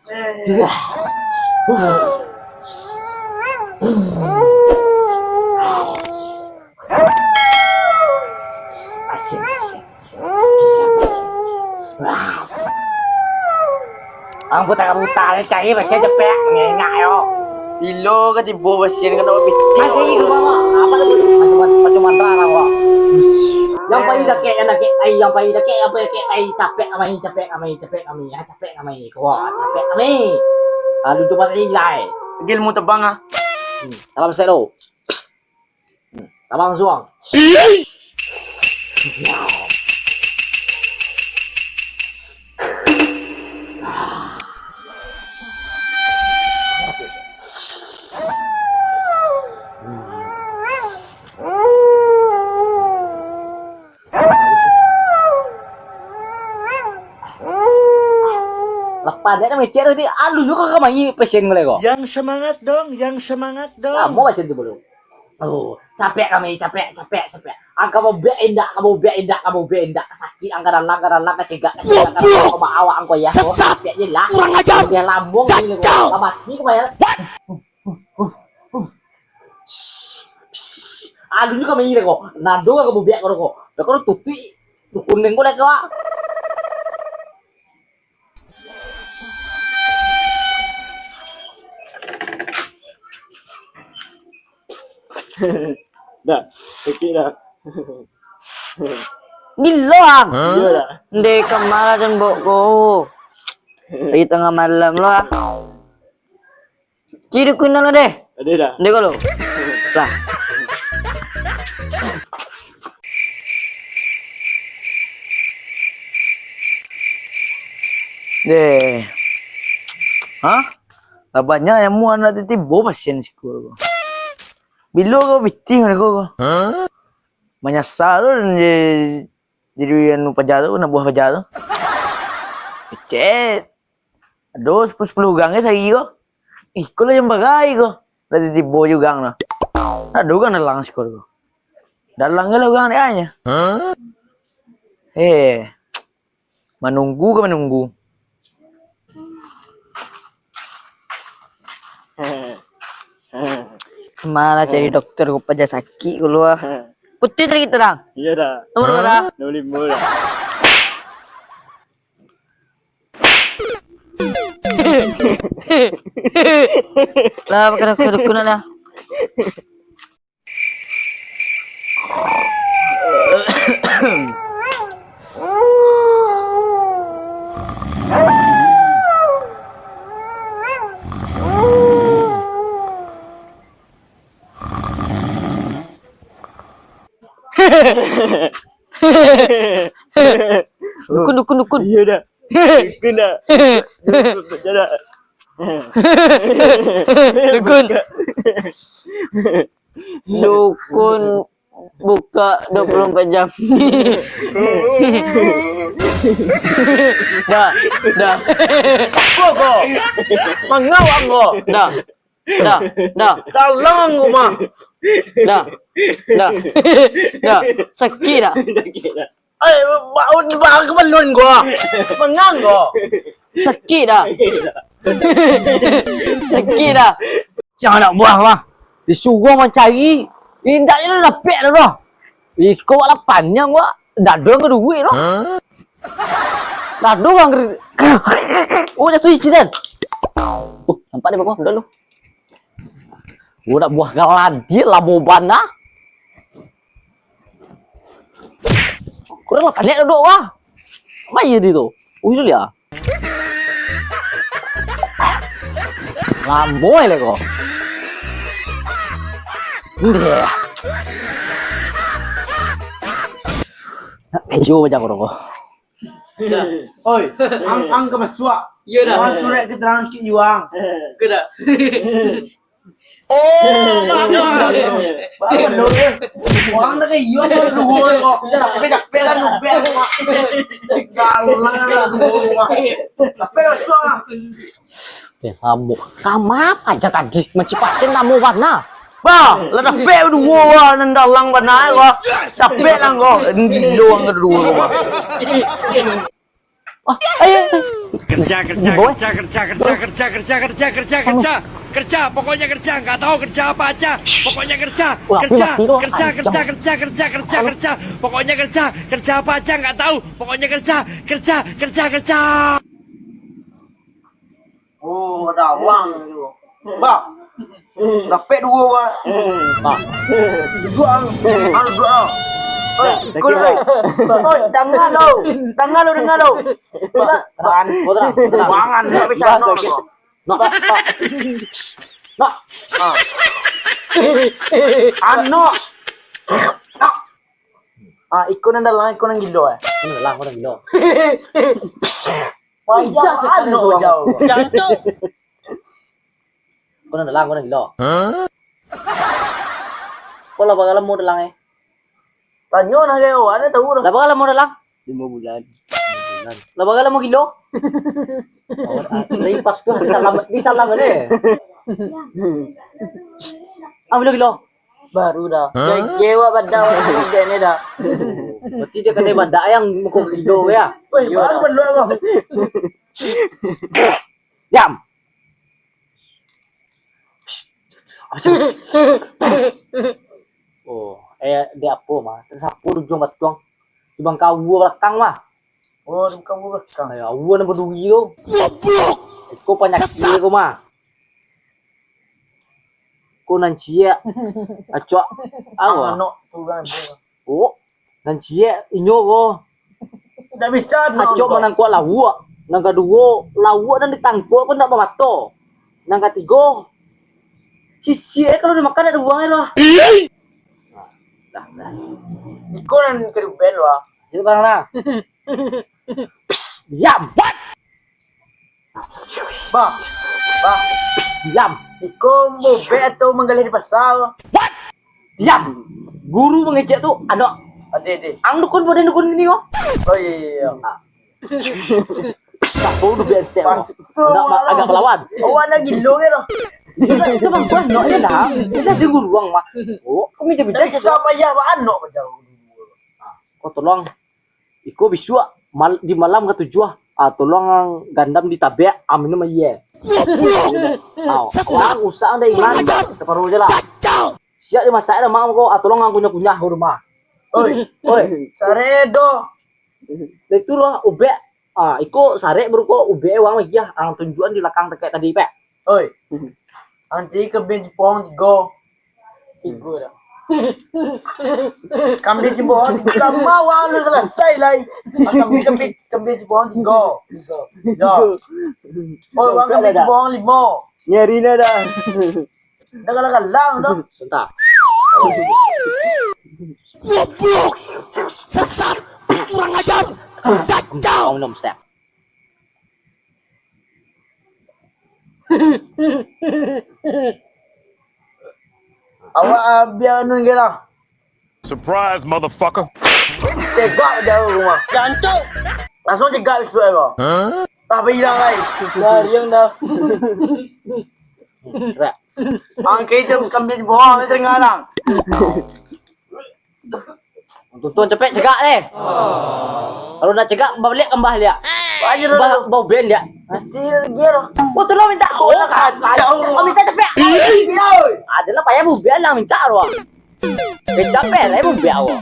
Asyik. Ang buta-buta cari masih cepet ngengak yo. Bilo ka tibo basin ka na mabiti. Cari ke bawah. Apa tu? Macam mantra kok. Yang paling dekat yang dekat ai yang paling dekat apa dekat ai capek kami capek kami kau capek kami. Lalu tu pada nilai. Gil mo tabang ah. Salam selo. Salam suang. Lepas dia kan mecer tadi, alu juga kemana pasien mereka. Yang semangat dong. Kamu pasien tu belum? Oh, capek kami, capek. Angka mau benda, sakit angkaran kecegak, kamu awak angko ya. Capek je lah. Kurang ajar. Dia lambung ni lho. Lamat ni kemana? Alu juga kami kok. Nado kamu biak kok. Kau tuti, kuning kau dah kau. Dah, okey dah. Gilang. Iya dah. Hindi ka maradan ko. Di tengah malam lo. Kiri ko na lo deh. Ada dah. Hindi ko lo. Lah. Deh. Hah? Labanya yang mu anak titibo pasien siguro. Bilo ko biting ko. Menyasar jadi anu pajaro na buah pajaro. Cek. Aduh 10 gangnya sagi ko. Iko lah yang bagay ko. Dati tibo yung gang na. Aduh kan lang siguro ko. Dalang lah gang niya. Menunggu. Mana cari dokter ko paja sakit ko luah. Putih tadi kita lang. Iya dah. Nomor berapa? 25 dah. Lah pakai kuna na. Dukun. Iya dah. Kena. Dah. Dukun buka 24 jam. Dah. Kok. Mangawang ko. Dah. Dalang ko mah. Dah. Sakit dah. Ay, baka kebalon ko. Mangang ko. Sakit dah. Sakit dah. Jangan nak buang lah. Disuruh mencari. Indahnya dah lepek dah dah. Kau lah panjang gua. Dah doang ke duit dah. Dah doang ke. Oh jatuh icinan. Nampak dia bawah. Udah lu. Gua nak buah galadi lah boban dah. Kurang lah pandai dah wah. Apa ya dia tu? Itu dia. Lamboy lah kau. Dia. Nak kejo macam kau. Oi, ang ka maswa. Iya dah. Ang surat keterangan sikit juang. Kena. Baru lo dia. Orang dah kayak yo baru dua kok. Capek kan capek aku mak. Galang dah dua mak. Capek maswa. Kamu apa aja tadi? Mencipasin namu warna. Bah, lah capek dua nendalang banai kok. Capek lang kok. Doang kedua kok. Ayo. Kerja, kerja, Boy. kerja, kerja, kerja, kerja, kerja, kerja, kerja, kerja, kerja, pokoknya kerja, nggak tahu kerja apa aja, pokoknya kerja, Wah, kerja, laki lo, kerja, ancam. kerja, kerja, kerja, kerja, kerja, pokoknya kerja, kerja apa aja nggak tahu, pokoknya kerja, kerja, kerja, kerja. Oh, ada uang tu. Bang. Dapat dua orang. Nah, Dua orang. Ada dua orang. Oi, ikut oi. Oi, dengar lo. Dengar lo, dengar lo. Ban. tenang. Wangan tak bisa no. Nak. Nak. Ano. Ikut nang dalam, ikut nang gilo eh. Ini lang, orang gila. Wah, Ija sekali ano suang. jauh. Kau nak lang, orang gila. Kau lah bagaimana mau dalang eh? Tanya nak kau, ada tahu dah. Lah bagaimana mau dalang? 5 bulan. Lah bagaimana mau gila? Lain pas tu di salam ni. Ambil gila. Baru dah. Jewa pada orang ni dah. Berarti dia kena badak yang mukul gila ya. Oi, baru perlu apa? Diam. Oh, dia apa mah? Tersapu ujung batuang. Cuma kau belakang mah. Oh, bukan belakang. Ayo, awan nak berduri tu. Kau penyakit kau mah. Kau nanti ya. Acok. Apa? Anak tu kan. Oh, nanti ya inyo kau. Tak bisa Acok menang kuat lawak. Nang kedua, lawak dan ditangkuk pun tak memato. Nang ketiga, sisi kalau dimakan ada buangnya lah. Dah. Ikut nang kerupel lah. Itu barang lah. Diam. Bang. Bang. Diam. Ikut mobil atau menggali di pasar. Diam. Guru mengejek tu anak. Adik. Ang dukun pada dukun ini kok. Oh iya. Tak perlu biar setiap Bang, nak agak melawan. Awak nak gilo ke dah? Itu bang gua nak dia dah. Dia ada ruang mah. Oh, kau minta Dari siapa ya awak anak macam. kau tolong. Iko bisua di malam ke tujuh. Tolong gandam di tabek amin mah iya. Orang usah anda iman separuh je lah. Siap di masa ada mak kau tolong kunyah-kunyah rumah. Oi, Saredo. itu loh ube. Iko sare beruko ube wang lagi ya. Ang tunjuan di belakang tekek tadi pe. Oi. Nanti ke bin Jepang tiga dah. Kambing Jepang kamu awal lu selesai lah. Kambing Jepang tiga. Oh, wang kambing Jepang 5. Nyari dah. Dah kalah dah. Sebentar. Kurang ajar, Kau nom step. Awak biar nun lah. Surprise, motherfucker. Tegak jauh rumah. Jancuk. Langsung tegak suai kau. Tak hilang lagi. Dari yang dah. Rap. Angkai jam kambing Jepang ni tengah. Tuan cepet cegak deh. Kalau nak cegak balik kembah dia. Ajar Bau bel dia. Giro. Oh tolong minta. Oh kacau. kau minta cepet. Adalah payah bau bel lah minta ruang. Capek lah bau bel awak.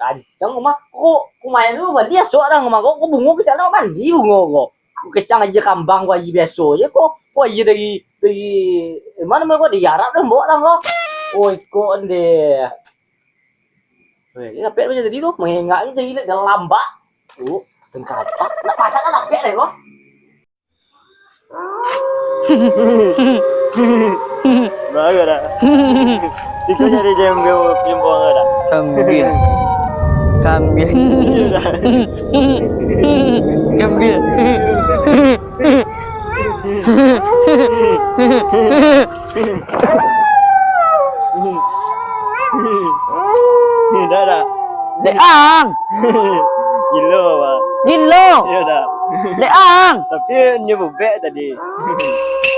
Kacang rumah. Kau main dulu dia seorang rumah kau bungo kecang nak mandi bungo kau. Kau kecang aja kambang kau aja biasa je kau aja dari mana kau di Arab dah bawa lah kau. Oh ikut deh. Dia napek macam tadi tu, mengengak je jadi dalam lambak. Oh, tengkatak. Nak pasang kan napek deh kau. Bagus dah. Siku nyari jembong dah. Kambing. Dah. Deang. Gila pak. Gilo. Ya dah. Deang. Tapi ni bebek tadi.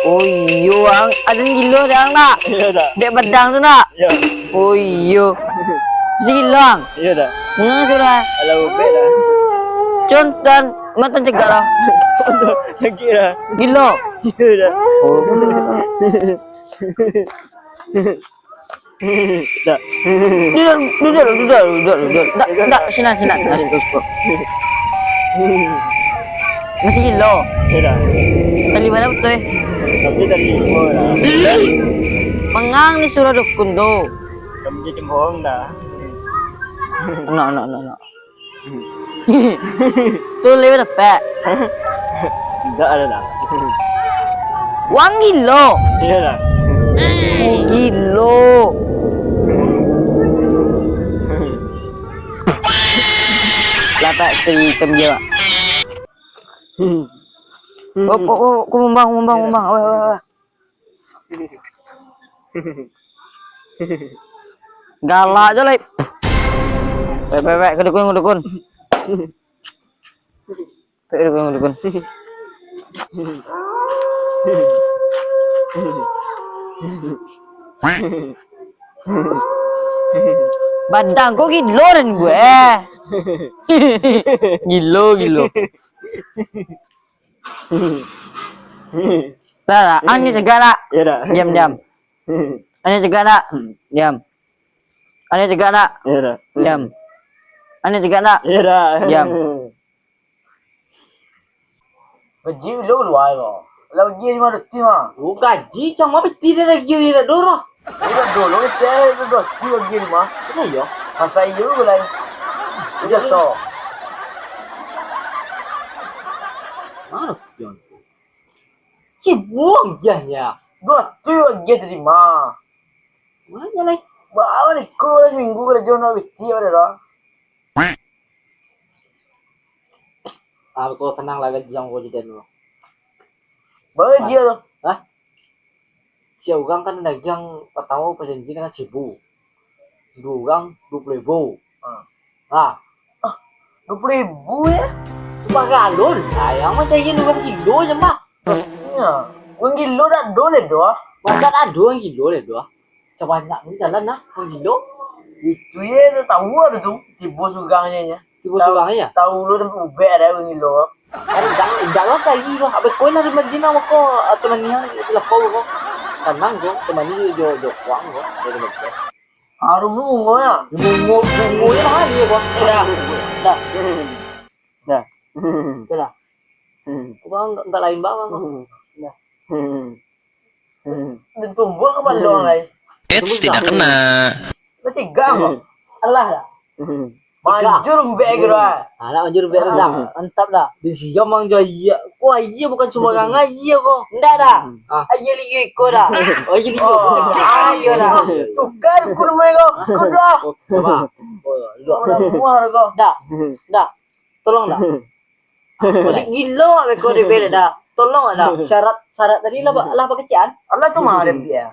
Oh iyo ang. Ada gilo deang nak. Ya dah. Dek bedang tu nak. Ya. Oh iyo. Si gilo ang. Ya dah. Sudah. Kalau bebek dah. Cun dan mata cegak lah. Sakit dah. Gila. Ya dah. Oh. Dah. Duduk. Tak, senang. Cukup. Masih gila. Ya dah. Tali mana betul eh? Tapi tadi lah. Mengang ni surah dukun tu. Kamu je cembohong dah. No. Tu lewat apa? Tidak ada dah. Wang gila. Ya dah. Gila. Latak isteri kerja. Oh, kumbang. Wah. Galak je lah. Baik, kedukun. Kedukun. Badan kau gila dan gue. Gila. Lah, ani segala. Ya dah. Diam. Ani segala. Diam. Ani segala. Ya dah. Diam. Ani segala. Ya dah. Diam. Gaji lu luai kok. Lah gaji di mana ti mah? Oh, gaji cuma peti dia lagi dia dorah. Udah dulu cek udah ti gaji di mah. Apa ya? Masa iyo lai. Udah so. Mana pion? Cibuang ya. Dua ti gaji di mah. Mana lagi? Bawa ni kau lah seminggu kerja nak biti ada dah. Kau tenang lah gaji yang kau jadi dulu. Bawa dia tu. Si orang kan dagang pertama perjanjian dengan cibu. Dua orang 20.000. 20.000 ya? Cuma galon. Yang macam ini 2 kilo je mbak. Ya. Orang kilo dah dole doa. Masa ada 2 kilo le doa. Sebanyak ni jalan lah 1 kilo. Itu ya tu tahu ada tu. Tiba sugangnya nya. Tiba surang ya. Tahu lu tempat ubek ada 1 kilo. Jangan kali lah. Abis kau nak di Madinah maka teman ni itu lah kau kau. Tenang kau. Teman ni jo kuang kau. Dari Madinah. Harum lu ngomong ya. Mungu ya lah dia kau. Dah. Dah. Kau enggak lain bawang kau. Dan tumbuh ke balong lai. Eits, tidak kena. Berarti gang. Allah dah. Manjur ubek gitu ah. Anak manjur biar dah. Mantap dah. Di sini mang jaya. Kau aja bukan cuma gang aja kau. Enggak dah. Aja lagi kau dah. Aja lagi. Ayo dah. Tukar kurma kau. Kuda. Coba. Orang muar kau. Dah. Tolong dah. Balik gila kau di beda dah. Tolong dah. Syarat tadi lah pakecian. Allah tu mah ada dia.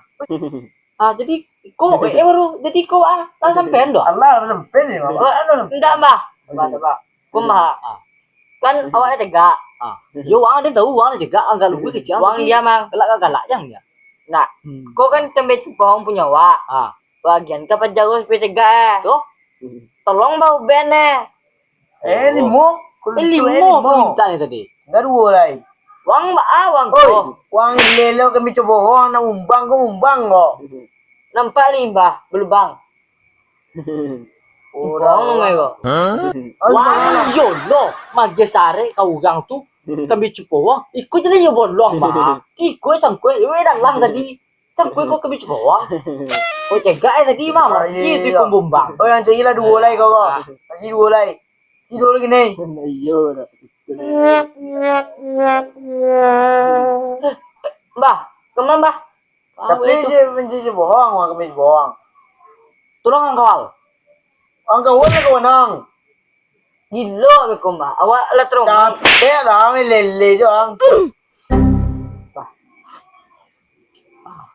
Jadi kau baru jadi kau sampean doh. Allah sampai ni mah. Enggak mbah. Mbah. Kau mbah. Kan awaknya tegak. Yo wang dia tahu wang dia tegak anggal lu kecian. Wang dia mang galak jang dia. Nah, kau kan tembe cupong punya wak. Bagian kapan jago sampai tegak Tuh. Tolong bau bene. Limo. Limo minta ni tadi. Enggak dua lai. Wang wang Oi, kau. wang lelo kami coba orang nak umbang kau. Nampak limbah belubang. Orang ngai kau. Wah, yo lo, mage sare kau gang tu. Kami cupo wang, ikut jadi yo bolong bah. Ikut sangkut, yo dah lang tadi. Sangkut kau kami cupo wang. Kau cegak tadi mah, itu ikut bumbang. Oh yang cari lah 2 lai kau. Masih 2 lai. Tidur lagi ni. Ayo dah. Mbah, kemana mbah? Tapi dia benci bohong, wang kami bohong. Tolong angkawal. Angkau mana kau nang? Gila ke kau mbah? Awak lah terong. Capek dah, kami lele je ang.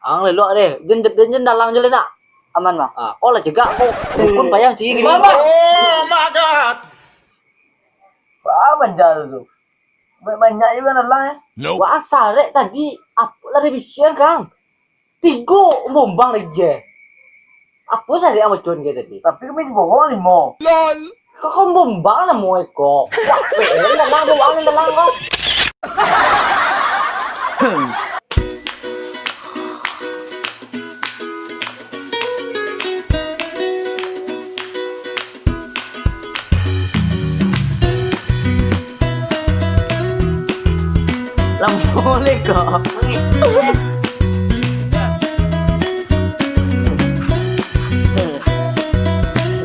Ang lelok deh, jen dalang je nak. Aman mbah. Oh lah cegak kau. Pun payah macam gini. Oh my God. Apa banjar tu? Banyak juga dalang ya. Wah asal tadi apa lah revisian kang? 3 bombang lagi. Apa sahaja yang macam dia tadi? Tapi kami bohong limo. Kau không bùng bão là mùi cổ. Quạt vẻ lên mang bùng bão lên mang không? Làm boleh kok.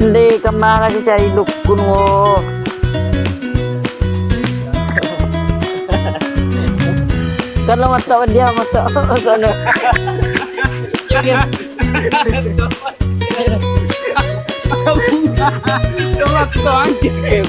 Hindi ka makasih cari dukun mo. Kalau mata dia masa sana. Coba tuh anjir.